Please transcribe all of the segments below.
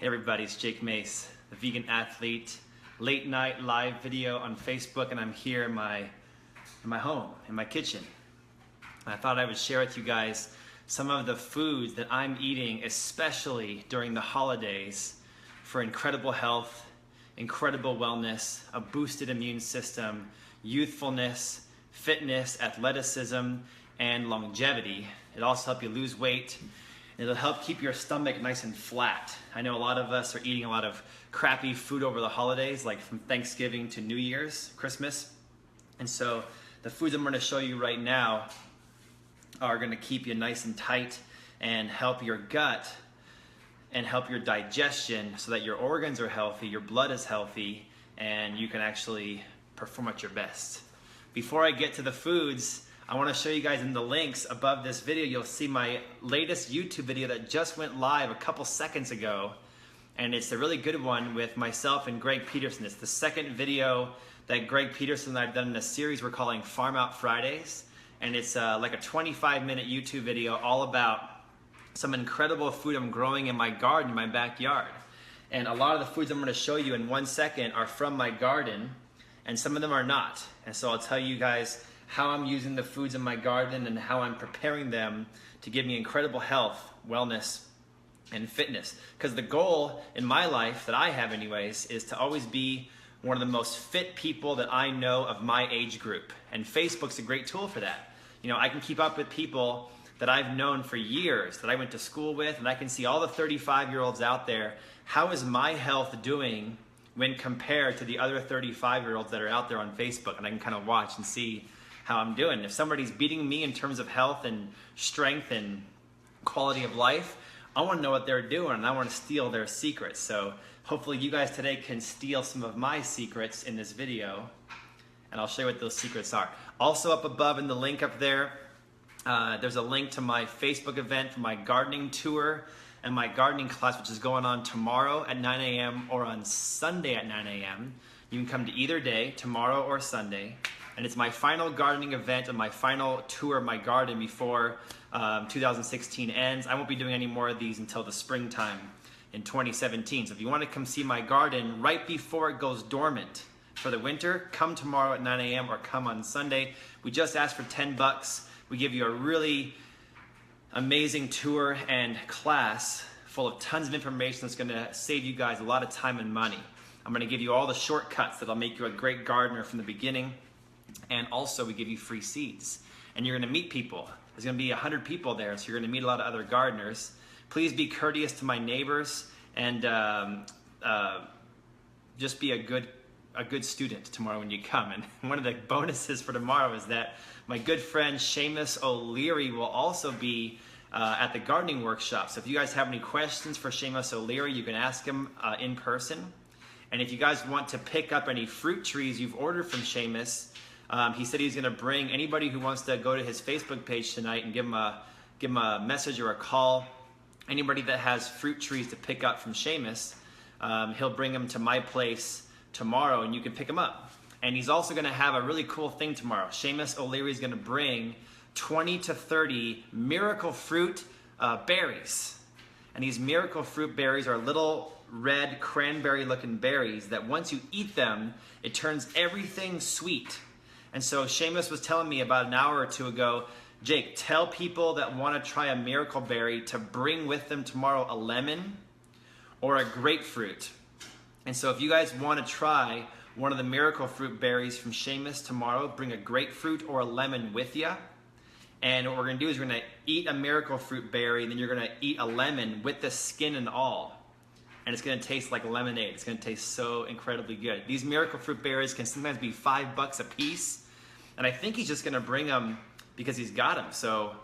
Hey everybody, it's Jake Mace, the vegan athlete, late night live video on Facebook, and I'm here in my home, in my kitchen. I thought I would share with you guys some of the foods that I'm eating, especially during the holidays, for incredible health, incredible wellness, a boosted immune system, youthfulness, fitness, athleticism, and longevity. It'll also help you lose weight. It'll help keep your stomach nice and flat. I know a lot of us are eating a lot of crappy food over the holidays, like from Thanksgiving to New Year's, Christmas. And so the foods I'm going to show you right now are going to keep you nice and tight and help your gut and help your digestion so that your organs are healthy, your blood is healthy, and you can actually perform at your best. Before I get to the foods, I want to show you guys in the links above this video. You'll see my latest YouTube video that just went live a couple seconds ago, and it's a really good one with myself and Greg Peterson. It's the second video that Greg Peterson and I've done in a series we're calling Farm Out Fridays, and it's like a 25-minute YouTube video all about some incredible food I'm growing in my garden, in my backyard. And a lot of the foods I'm going to show you in 1 second are from my garden, and some of them are not. And so I'll tell you guys how I'm using the foods in my garden and how I'm preparing them to give me incredible health, wellness, and fitness. Because the goal in my life, that I have anyways, is to always be one of the most fit people that I know of my age group. And Facebook's a great tool for that. You know, I can keep up with people that I've known for years, that I went to school with, and I can see all the 35-year-olds out there. How is my health doing when compared to the other 35-year-olds that are out there on Facebook? And I can kind of watch and see how I'm doing. If somebody's beating me in terms of health and strength and quality of life, I want to know what they're doing, and I want to steal their secrets. So hopefully you guys today can steal some of my secrets in this video, and I'll show you what those secrets are. Also up above in the link up there, there's a link to my Facebook event for my gardening tour and my gardening class, which is going on tomorrow at 9 a.m. or on Sunday at 9 a.m. You can come to either day, tomorrow or Sunday. And it's my final gardening event and my final tour of my garden before 2016 ends. I won't be doing any more of these until the springtime in 2017. So if you want to come see my garden right before it goes dormant for the winter, come tomorrow at 9 a.m. or come on Sunday. We just asked for $10. We give you a really amazing tour and class full of tons of information that's going to save you guys a lot of time and money. I'm going to give you all the shortcuts that'll make you a great gardener from the beginning. And also we give you free seeds. And you're going to meet people. There's going to be 100 people there, so you're going to meet a lot of other gardeners. Please be courteous to my neighbors and just be a good student tomorrow when you come. And one of the bonuses for tomorrow is that my good friend Seamus O'Leary will also be at the gardening workshop. So if you guys have any questions for Seamus O'Leary, you can ask him in person. And if you guys want to pick up any fruit trees you've ordered from Seamus, he said he's going to bring anybody who wants to go to his Facebook page tonight and give him a message or a call. Anybody that has fruit trees to pick up from Seamus, he'll bring them to my place tomorrow and you can pick them up. And he's also going to have a really cool thing tomorrow. Seamus O'Leary is going to bring 20 to 30 miracle fruit berries. And these miracle fruit berries are little red cranberry looking berries that once you eat them, it turns everything sweet. And so Seamus was telling me about an hour or two ago, Jake, tell people that want to try a miracle berry to bring with them tomorrow a lemon or a grapefruit. And so if you guys want to try one of the miracle fruit berries from Seamus tomorrow, bring a grapefruit or a lemon with you. And what we're going to do is we're going to eat a miracle fruit berry, and then you're going to eat a lemon with the skin and all. And it's going to taste like lemonade. It's going to taste so incredibly good. These miracle fruit berries can sometimes be $5 a piece. And I think he's just going to bring them because he's got them. So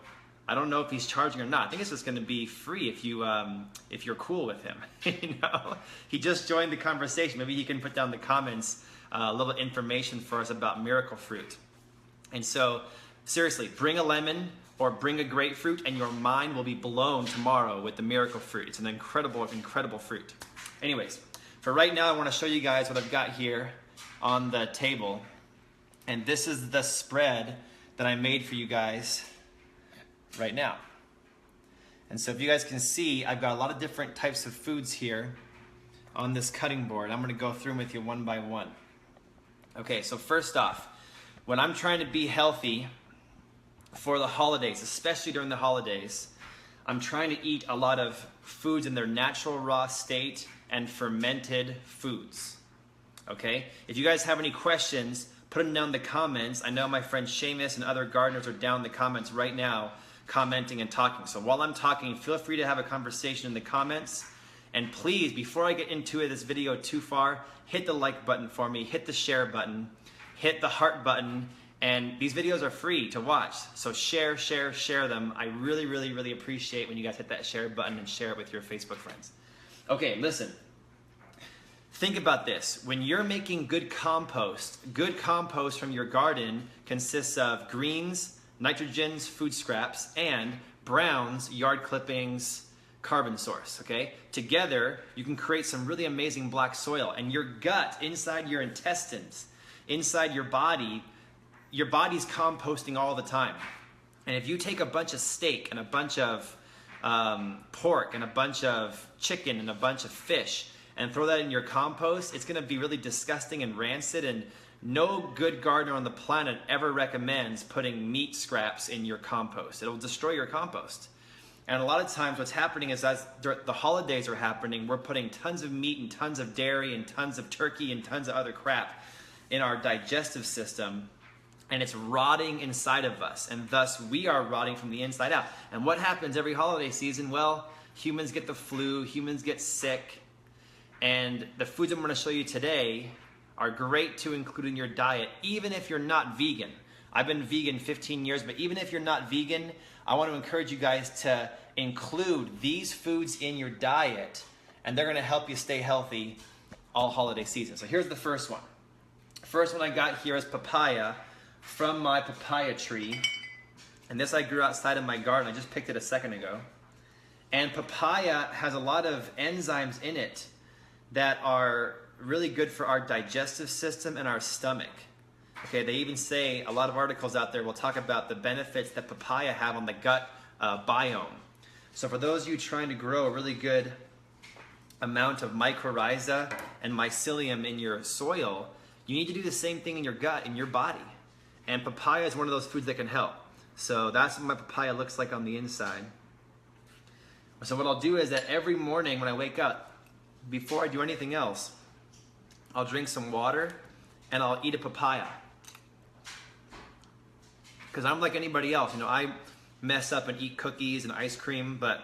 I don't know if he's charging or not. I think it's just going to be free if you're cool with him. You know, he just joined the conversation. Maybe he can put down in the comments a little information for us about miracle fruit. And so seriously, bring a lemon or bring a grapefruit and your mind will be blown tomorrow with the miracle fruit. It's an incredible, incredible fruit. Anyways, for right now, I want to show you guys what I've got here on the table. And this is the spread that I made for you guys right now. And so if you guys can see, I've got a lot of different types of foods here. on this cutting board. I'm gonna go through them with you one by one. Okay, so first off, when I'm trying to be healthy for the holidays, especially during the holidays, I'm trying to eat a lot of foods in their natural raw state and fermented foods. Okay, if you guys have any questions, put them down in the comments. I know my friend Seamus and other gardeners are down in the comments right now commenting and talking. So while I'm talking, feel free to have a conversation in the comments. And please, before I get into this video too far, hit the like button for me, hit the share button, hit the heart button, and these videos are free to watch. So share them. I really appreciate when you guys hit that share button and share it with your Facebook friends. Okay, listen. Think about this. When you're making good compost from your garden consists of greens, nitrogens, food scraps, and browns, yard clippings, carbon source, okay? Together, you can create some really amazing black soil. And your gut, inside your intestines, inside your body's composting all the time. And if you take a bunch of steak and a bunch of pork and a bunch of chicken and a bunch of fish and throw that in your compost, it's gonna be really disgusting and rancid, and no good gardener on the planet ever recommends putting meat scraps in your compost. It'll destroy your compost. And a lot of times what's happening is as the holidays are happening, we're putting tons of meat and tons of dairy and tons of turkey and tons of other crap in our digestive system, and it's rotting inside of us, and thus we are rotting from the inside out. And what happens every holiday season? Well, humans get the flu, humans get sick, and the foods I'm going to show you today are great to include in your diet, even if you're not vegan. I've been vegan 15 years, but even if you're not vegan, I want to encourage you guys to include these foods in your diet, and they're going to help you stay healthy all holiday season. So here's the first one. First one I got here is papaya from my papaya tree. And this I grew outside of my garden. I just picked it a second ago. And papaya has a lot of enzymes in it that are really good for our digestive system and our stomach. Okay, they even say, a lot of articles out there will talk about the benefits that papaya have on the gut biome. So for those of you trying to grow a really good amount of mycorrhiza and mycelium in your soil, you need to do the same thing in your gut, in your body. And papaya is one of those foods that can help. So that's what my papaya looks like on the inside. So what I'll do is that every morning when I wake up, before I do anything else, I'll drink some water and I'll eat a papaya. Because I'm like anybody else, you know, I mess up and eat cookies and ice cream, but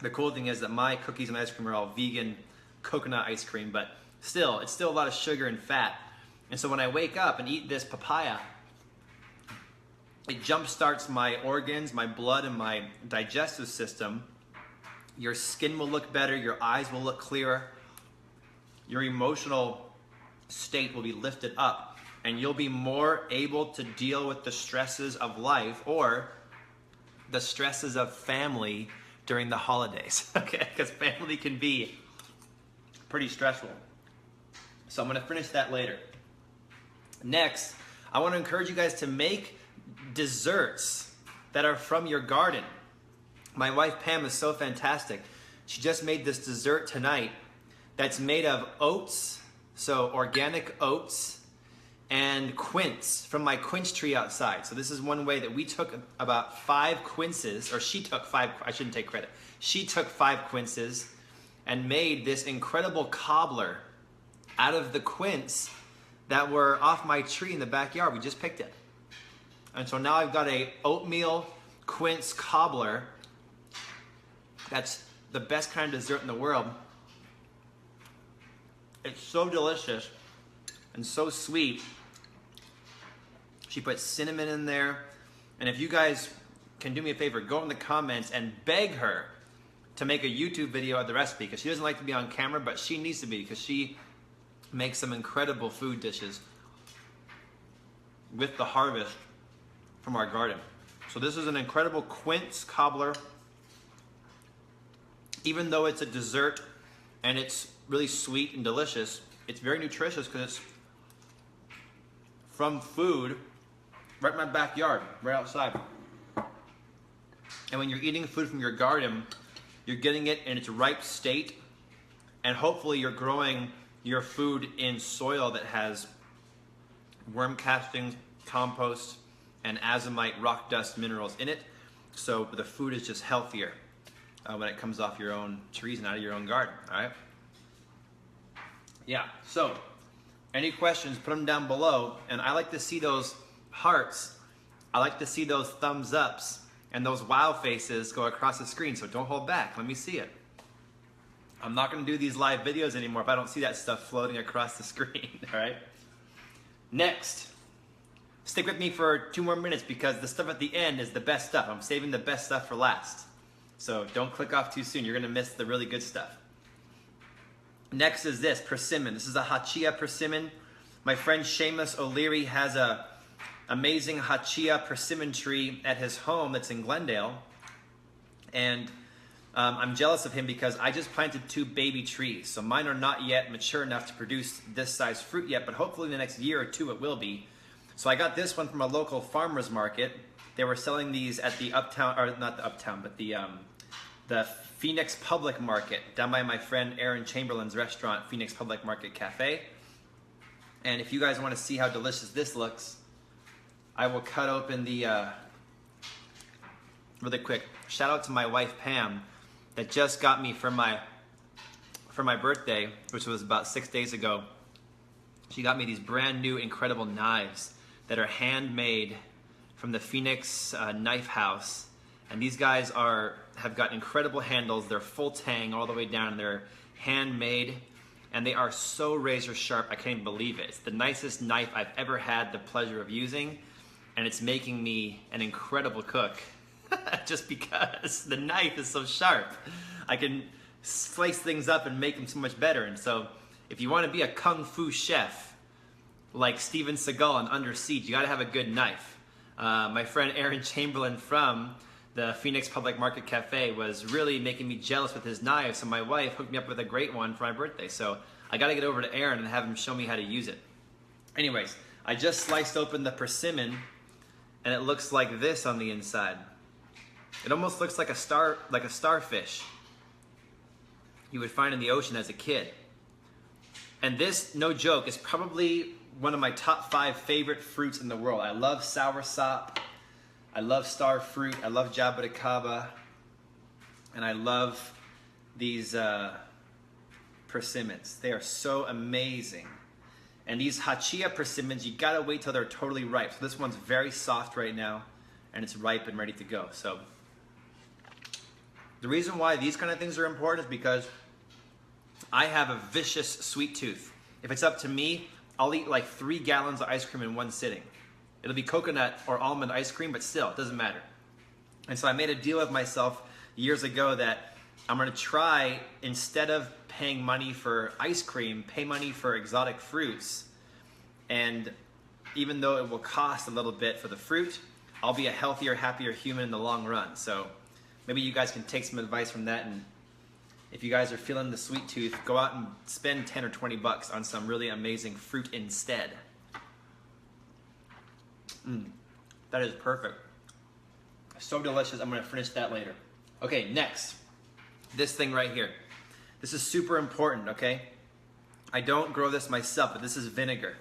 the cool thing is that my cookies and ice cream are all vegan coconut ice cream, but still, it's still a lot of sugar and fat. And so when I wake up and eat this papaya, it jumpstarts my organs, my blood, and my digestive system. Your skin will look better, your eyes will look clearer, your emotional state will be lifted up, and you'll be more able to deal with the stresses of life or the stresses of family during the holidays, okay? Because family can be pretty stressful. So I'm gonna finish that later. Next, I wanna encourage you guys to make desserts that are from your garden. My wife Pam is so fantastic. She just made this dessert tonight that's made of oats, so organic oats, and quince from my quince tree outside. So this is one way that we took about 5 quinces, or she took 5, I shouldn't take credit. She took 5 quinces and made this incredible cobbler out of the quince that were off my tree in the backyard. We just picked it. And so now I've got a oatmeal quince cobbler. That's the best kind of dessert in the world. It's so delicious and so sweet. She put cinnamon in there. And if you guys can do me a favor, go in the comments and beg her to make a YouTube video of the recipe, because she doesn't like to be on camera, but she needs to be, because she makes some incredible food dishes with the harvest from our garden. So this is an incredible quince cobbler. Even though it's a dessert and it's really sweet and delicious, it's very nutritious because it's from food right in my backyard, right outside. And when you're eating food from your garden, you're getting it in its ripe state, And hopefully you're growing your food in soil that has worm castings, compost, and azomite rock dust minerals in it. So the food is just healthier when it comes off your own trees and out of your own garden, all right? Yeah, so any questions, put them down below. And I like to see those hearts. I like to see those thumbs ups and those wow faces go across the screen. So don't hold back. Let me see it. I'm not going to do these live videos anymore if I don't see that stuff floating across the screen, all right? Next, stick with me for 2 more minutes because the stuff at the end is the best stuff. I'm saving the best stuff for last. So don't click off too soon. You're going to miss the really good stuff. Next is this, persimmon. This is a Hachiya persimmon. My friend Seamus O'Leary has a amazing Hachiya persimmon tree at his home that's in Glendale. And I'm jealous of him because I just planted 2 baby trees. So mine are not yet mature enough to produce this size fruit yet, but hopefully in the next year or 2 it will be. So I got this one from a local farmer's market. They were selling these at the Uptown, or not the Uptown, but the Phoenix Public Market down by my friend Aaron Chamberlain's restaurant, Phoenix Public Market Cafe. And if you guys want to see how delicious this looks, I will cut open the, really quick, shout out to my wife Pam that just got me for my birthday, which was about 6 days ago. She got me these brand new incredible knives that are handmade from the Phoenix Knife House. And these guys have got incredible handles. They're full tang all the way down. They're handmade, and they are so razor sharp, I can't even believe it. It's the nicest knife I've ever had the pleasure of using, and it's making me an incredible cook just because the knife is so sharp. I can slice things up and make them so much better. And so if you want to be a kung fu chef like Steven Seagal on Under Siege, you got to have a good knife. My friend Aaron Chamberlain from the Phoenix Public Market Cafe was really making me jealous with his knives, so my wife hooked me up with a great one for my birthday. So I got to get over to Aaron and have him show me how to use it. Anyways, I just sliced open the persimmon, and it looks like this on the inside. It almost looks like a starfish you would find in the ocean as a kid. And this, no joke, is probably one of my top 5 favorite fruits in the world. I love soursop. I love star fruit, I love jabuticaba, and I love these persimmons. They are so amazing. And these Hachiya persimmons, you gotta wait till they're totally ripe. So this one's very soft right now, and it's ripe and ready to go. So the reason why these kind of things are important is because I have a vicious sweet tooth. If it's up to me, I'll eat like 3 gallons of ice cream in one sitting. It'll be coconut or almond ice cream, but still, it doesn't matter. And so I made a deal with myself years ago that I'm gonna try, instead of paying money for ice cream, pay money for exotic fruits. And even though it will cost a little bit for the fruit, I'll be a healthier, happier human in the long run. So maybe you guys can take some advice from that, and if you guys are feeling the sweet tooth, go out and spend 10 or 20 bucks on some really amazing fruit instead. That is perfect. So delicious. I'm going to finish that later. Okay, next. This thing right here. This is super important, okay? I don't grow this myself, but this is vinegar.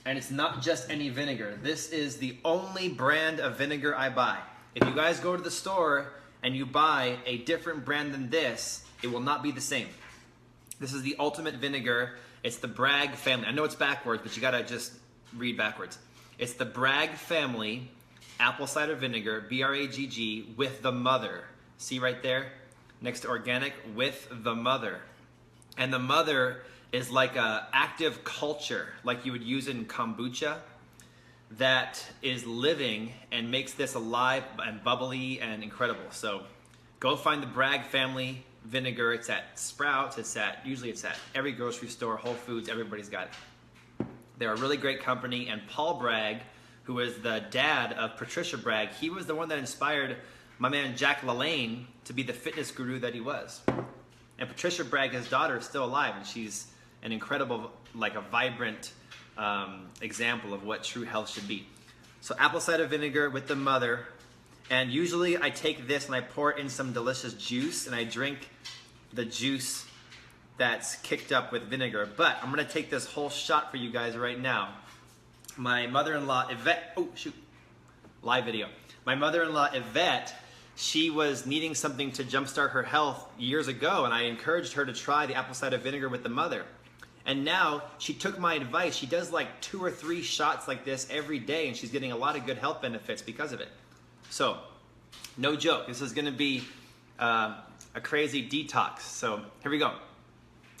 And it's not just any vinegar. This is the only brand of vinegar I buy. If you guys go to the store and you buy a different brand than this, it will not be the same. This is the ultimate vinegar. It's the Bragg family. I know it's backwards, but you got to just read backwards. It's the Bragg family apple cider vinegar, B-R-A-G-G, with the mother. See right there? Next to organic, with the mother. And the mother is like a active culture, like you would use in kombucha, that is living and makes this alive and bubbly and incredible. So go find the Bragg family vinegar. It's at Sprouts, usually it's at every grocery store, Whole Foods, everybody's got it. They're a really great company, and Paul Bragg, who is the dad of Patricia Bragg, he was the one that inspired my man Jack LaLanne to be the fitness guru that he was. And Patricia Bragg, his daughter, is still alive, and she's an incredible, like a vibrant example of what true health should be. So apple cider vinegar with the mother, and usually I take this and I pour it in some delicious juice, and I drink the juice that's kicked up with vinegar. But I'm gonna take this whole shot for you guys right now. My mother-in-law, Yvette, oh shoot, live video. My mother-in-law, Yvette, she was needing something to jumpstart her health years ago, and I encouraged her to try the apple cider vinegar with the mother. And now she took my advice. She does like 2 or 3 shots like this every day, and she's getting a lot of good health benefits because of it. So, no joke, this is gonna be a crazy detox. So here we go.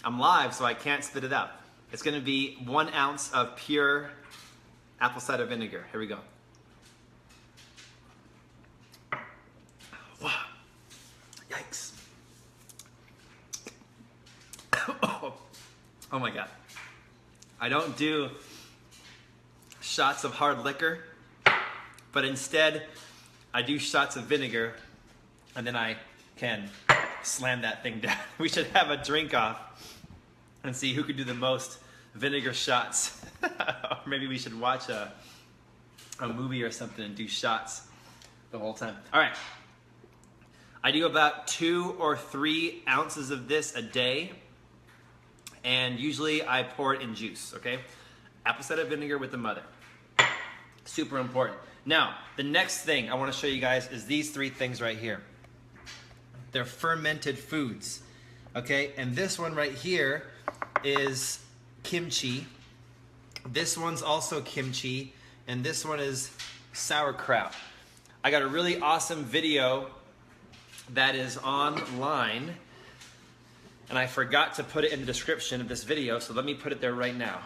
I'm live, so I can't spit it out. It's gonna be 1 ounce of pure apple cider vinegar. Here we go. Wow. Yikes. Oh my God. I don't do shots of hard liquor, but instead I do shots of vinegar, and then I can slam that thing down. We should have a drink off and see who could do the most vinegar shots. Or maybe we should watch a movie or something and do shots the whole time. All right. I do about 2 or 3 ounces of this a day, and usually I pour it in juice, okay? Apple cider vinegar with the mother. Super important. Now, the next thing I want to show you guys is these 3 things right here. They're fermented foods, okay? And this one right here is kimchi. This one's also kimchi, and this one is sauerkraut. I got a really awesome video that is online, and I forgot to put it in the description of this video, so let me put it there right now.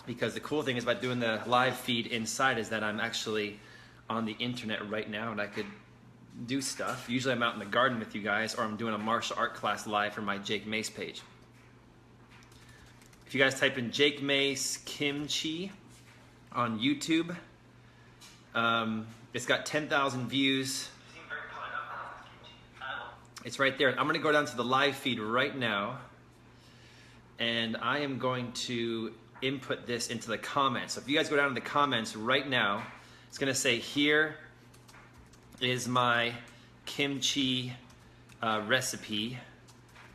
Because the cool thing is about doing the live feed inside is that I'm actually on the internet right now, and I could do stuff. Usually I'm out in the garden with you guys, or I'm doing a martial art class live for my Jake Mace page. If you guys type in Jake Mace Kimchi on YouTube, it's got 10,000 views. It's right there. I'm gonna go down to the live feed right now, and I am going to input this into the comments. So if you guys go down to the comments right now, it's gonna say, here is my kimchi recipe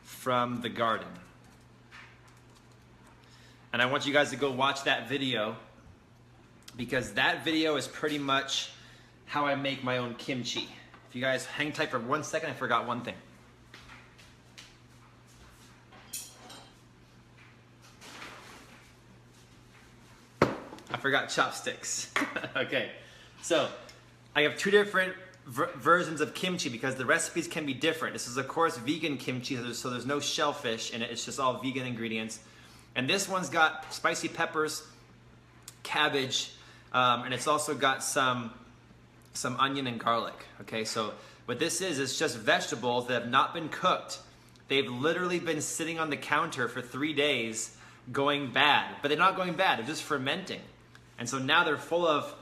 from the garden. And I want you guys to go watch that video, because that video is pretty much how I make my own kimchi. If you guys hang tight for 1 second, I forgot one thing. I forgot chopsticks. Okay, so I have 2 different versions of kimchi because the recipes can be different. This is of course vegan kimchi, so there's no shellfish in it. It's just all vegan ingredients. And this one's got spicy peppers, cabbage, and it's also got some onion and garlic. Okay, so what this is, it's just vegetables that have not been cooked. They've literally been sitting on the counter for 3 days going bad, but they're not going bad, they're just fermenting. And so now they're full of,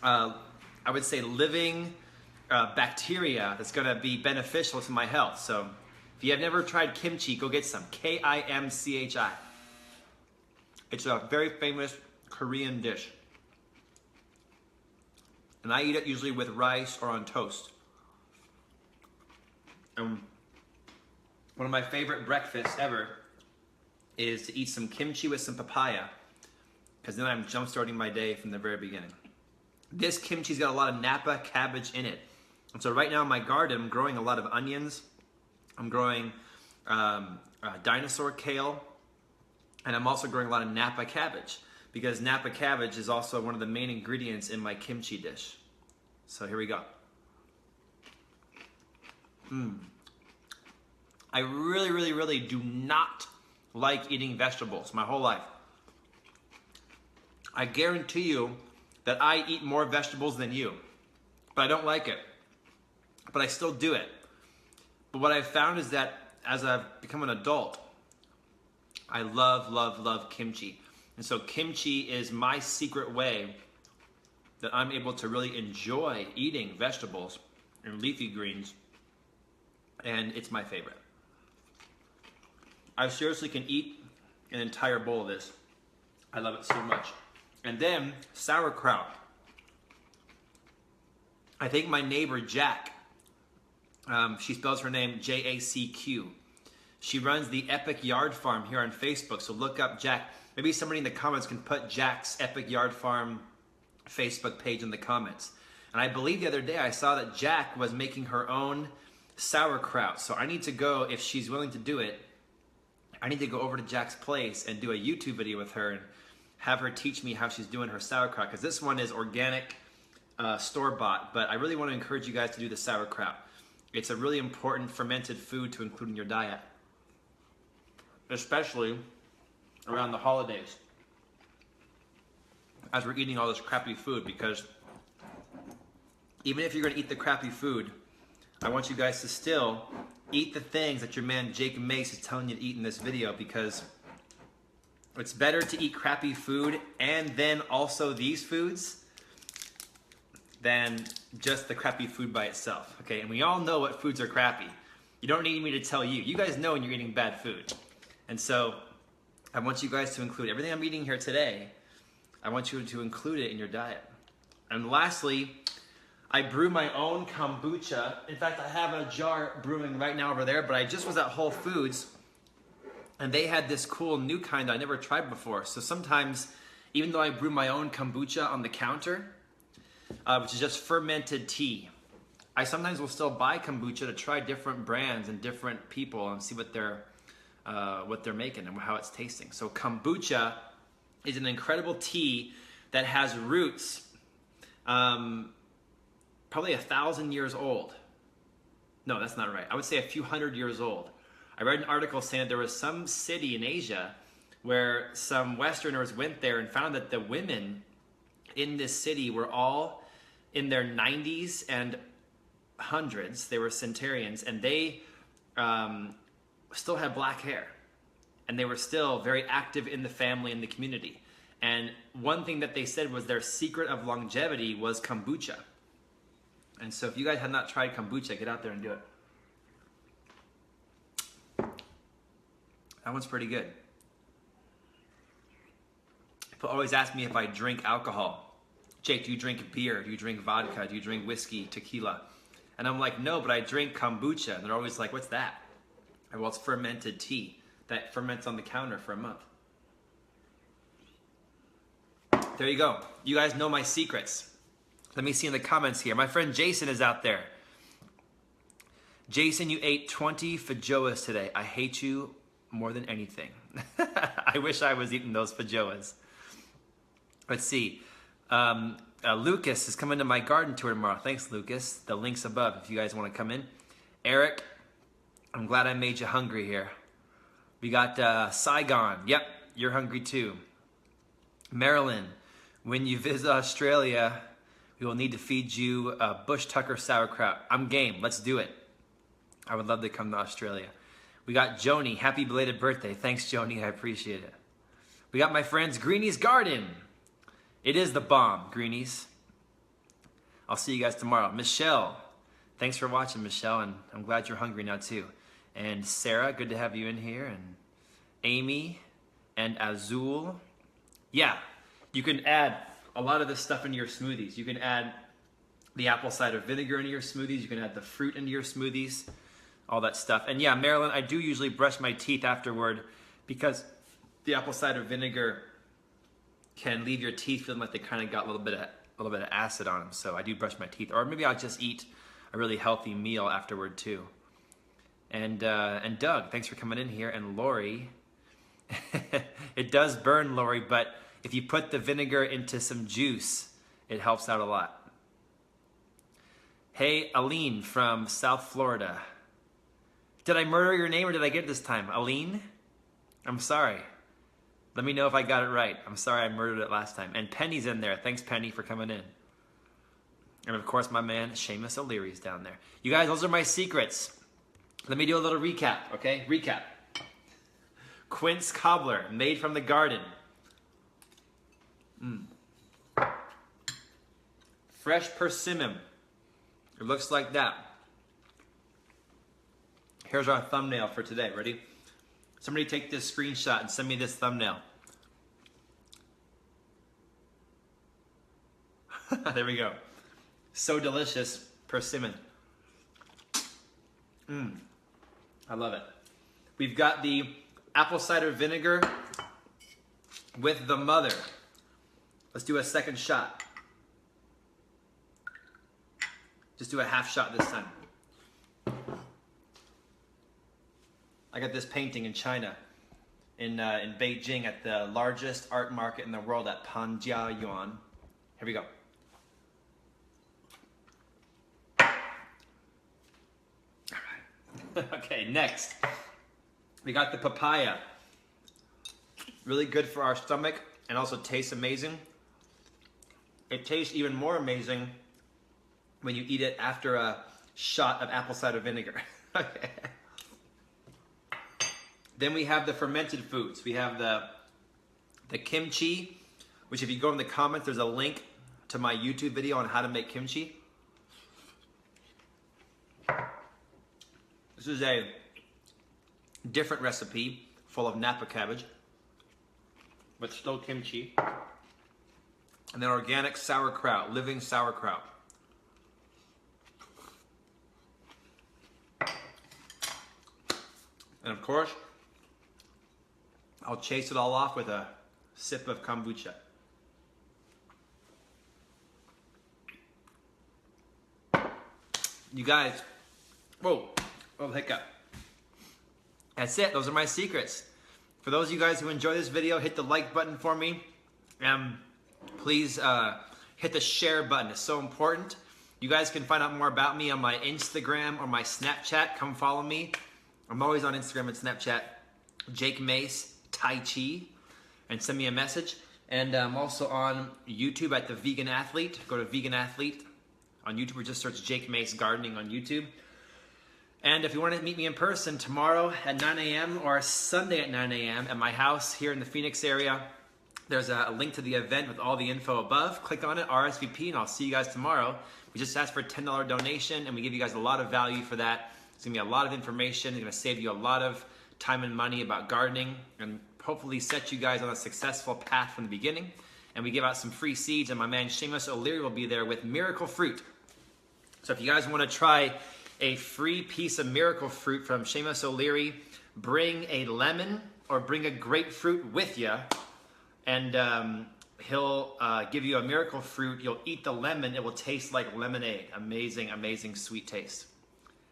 I would say, living bacteria that's gonna be beneficial to my health. So if you have never tried kimchi, go get some, K-I-M-C-H-I. It's a very famous Korean dish. And I eat it usually with rice or on toast. One of my favorite breakfasts ever is to eat some kimchi with some papaya, because then I'm jump-starting my day from the very beginning. This kimchi's got a lot of Napa cabbage in it. And so right now in my garden, I'm growing a lot of onions. I'm growing dinosaur kale, and I'm also growing a lot of Napa cabbage, because Napa cabbage is also one of the main ingredients in my kimchi dish. So here we go. I really, really, really do not like eating vegetables my whole life. I guarantee you that I eat more vegetables than you, but I don't like it. But I still do it. But what I've found is that as I've become an adult, I love, love, love kimchi. And so kimchi is my secret way that I'm able to really enjoy eating vegetables and leafy greens, and it's my favorite. I seriously can eat an entire bowl of this. I love it so much. And then sauerkraut. I think my neighbor Jack, she spells her name J-A-C-Q. She runs the Epic Yard Farm here on Facebook, so look up Jack. Maybe somebody in the comments can put Jack's Epic Yard Farm Facebook page in the comments. And I believe the other day I saw that Jack was making her own sauerkraut. So I need to go, if she's willing to do it, I need to go over to Jack's place and do a YouTube video with her and have her teach me how she's doing her sauerkraut. Because this one is organic, store-bought, but I really want to encourage you guys to do the sauerkraut. It's a really important fermented food to include in your diet, especially around the holidays as we're eating all this crappy food. Because even if you're going to eat the crappy food, I want you guys to still eat the things that your man Jake Mace is telling you to eat in this video, because it's better to eat crappy food and then also these foods than just the crappy food by itself, okay? And we all know what foods are crappy. You don't need me to tell you. You guys know when you're eating bad food. And so I want you guys to include everything I'm eating here today. I want you to include it in your diet. And lastly, I brew my own kombucha. In fact, I have a jar brewing right now over there, but I just was at Whole Foods and they had this cool new kind I never tried before. So sometimes, even though I brew my own kombucha on the counter, which is just fermented tea, I sometimes will still buy kombucha to try different brands and different people and see what they're making and how it's tasting. So kombucha is an incredible tea that has roots probably 1,000 years old. No, that's not right. I would say a few hundred years old. I read an article saying that there was some city in Asia where some Westerners went there and found that the women in this city were all in their 90s and hundreds. They were centenarians, and they still had black hair. And they were still very active in the family and the community. And one thing that they said was their secret of longevity was kombucha. And so if you guys have not tried kombucha, get out there and do it. That one's pretty good. People always ask me if I drink alcohol. Jake, do you drink beer? Do you drink vodka? Do you drink whiskey, tequila? And I'm like, no, but I drink kombucha. And they're always like, what's that? Well, it's fermented tea that ferments on the counter for a month. There you go. You guys know my secrets. Let me see in the comments here. My friend Jason is out there. Jason, you ate 20 feijoas today. I hate you more than anything. I wish I was eating those feijoas. Let's see. Lucas is coming to my garden tour tomorrow. Thanks, Lucas. The link's above if you guys want to come in. Eric, I'm glad I made you hungry here. We got Saigon. Yep, you're hungry too. Marilyn, when you visit Australia, we will need to feed you Bush Tucker sauerkraut. I'm game. Let's do it. I would love to come to Australia. We got Joni. Happy belated birthday. Thanks, Joni. I appreciate it. We got my friends Greenie's Garden. It is the bomb, Greenies. I'll see you guys tomorrow. Michelle. Thanks for watching, Michelle, and I'm glad you're hungry now too. And Sarah, good to have you in here. And Amy and Azul. Yeah, you can add a lot of this stuff into your smoothies. You can add the apple cider vinegar into your smoothies. You can add the fruit into your smoothies, all that stuff. And yeah, Marilyn, I do usually brush my teeth afterward because the apple cider vinegar can leave your teeth feeling like they kind of got a little bit of acid on them. So I do brush my teeth, or maybe I'll just eat a really healthy meal afterward too. And Doug, thanks for coming in here. And Lori, it does burn, Lori, but if you put the vinegar into some juice, it helps out a lot. Hey, Aline from South Florida. Did I murder your name or did I get it this time? Aline? I'm sorry. Let me know if I got it right. I'm sorry I murdered it last time. And Penny's in there. Thanks, Penny, for coming in. And of course, my man, Seamus O'Leary's down there. You guys, those are my secrets. Let me do a little recap, okay? Recap. Quince Cobbler, made from the garden. Fresh persimmon. It looks like that. Here's our thumbnail for today. Ready? Somebody take this screenshot and send me this thumbnail. There we go. So delicious, persimmon. I love it. We've got the apple cider vinegar with the mother. Let's do a second shot. Just do a half shot this time. I got this painting in China, in Beijing, at the largest art market in the world, at Panjiayuan. Here we go. All right. Okay, next. We got the papaya. Really good for our stomach and also tastes amazing. It tastes even more amazing when you eat it after a shot of apple cider vinegar. Okay. Then we have the fermented foods. We have the kimchi, which if you go in the comments, there's a link to my YouTube video on how to make kimchi. This is a different recipe full of Napa cabbage, but still kimchi. And then organic sauerkraut, living sauerkraut. And of course, I'll chase it all off with a sip of kombucha. You guys, whoa, hiccup. That's it, those are my secrets. For those of you guys who enjoy this video, hit the like button for me. Please hit the share button, it's so important. You guys can find out more about me on my Instagram or my Snapchat. Come follow me. I'm always on Instagram and Snapchat, Jake Mace Tai Chi, and send me a message. And I'm also on YouTube at The Vegan Athlete. Go to Vegan Athlete on YouTube, or just search Jake Mace Gardening on YouTube. And if you want to meet me in person tomorrow at 9 a.m. or Sunday at 9 a.m. at my house here in the Phoenix area, there's a link to the event with all the info above. Click on it, RSVP, and I'll see you guys tomorrow. We just asked for a $10 donation, and we give you guys a lot of value for that. It's gonna be a lot of information. It's gonna save you a lot of time and money about gardening, and hopefully set you guys on a successful path from the beginning. And we give out some free seeds, and my man Seamus O'Leary will be there with miracle fruit. So if you guys want to try a free piece of miracle fruit from Seamus O'Leary, bring a lemon or bring a grapefruit with you, and he'll give you a miracle fruit. You'll eat the lemon, it will taste like lemonade. Amazing, amazing sweet taste.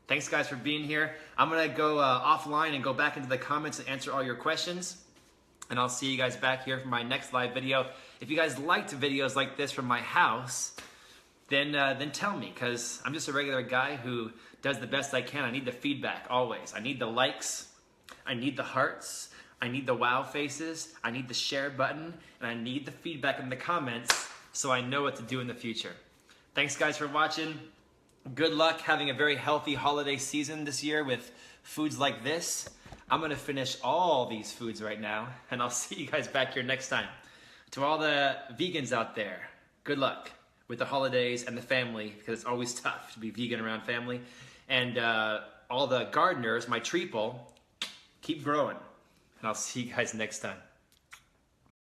Thanks guys for being here. I'm gonna go offline and go back into the comments and answer all your questions. And I'll see you guys back here for my next live video. If you guys liked videos like this from my house, then tell me, because I'm just a regular guy who does the best I can. I need the feedback always. I need the likes, I need the hearts, I need the wow faces, I need the share button, and I need the feedback in the comments so I know what to do in the future. Thanks guys for watching. Good luck having a very healthy holiday season this year with foods like this. I'm gonna finish all these foods right now, and I'll see you guys back here next time. To all the vegans out there, good luck with the holidays and the family, because it's always tough to be vegan around family. And all the gardeners, my treeple, keep growing. And I'll see you guys next time.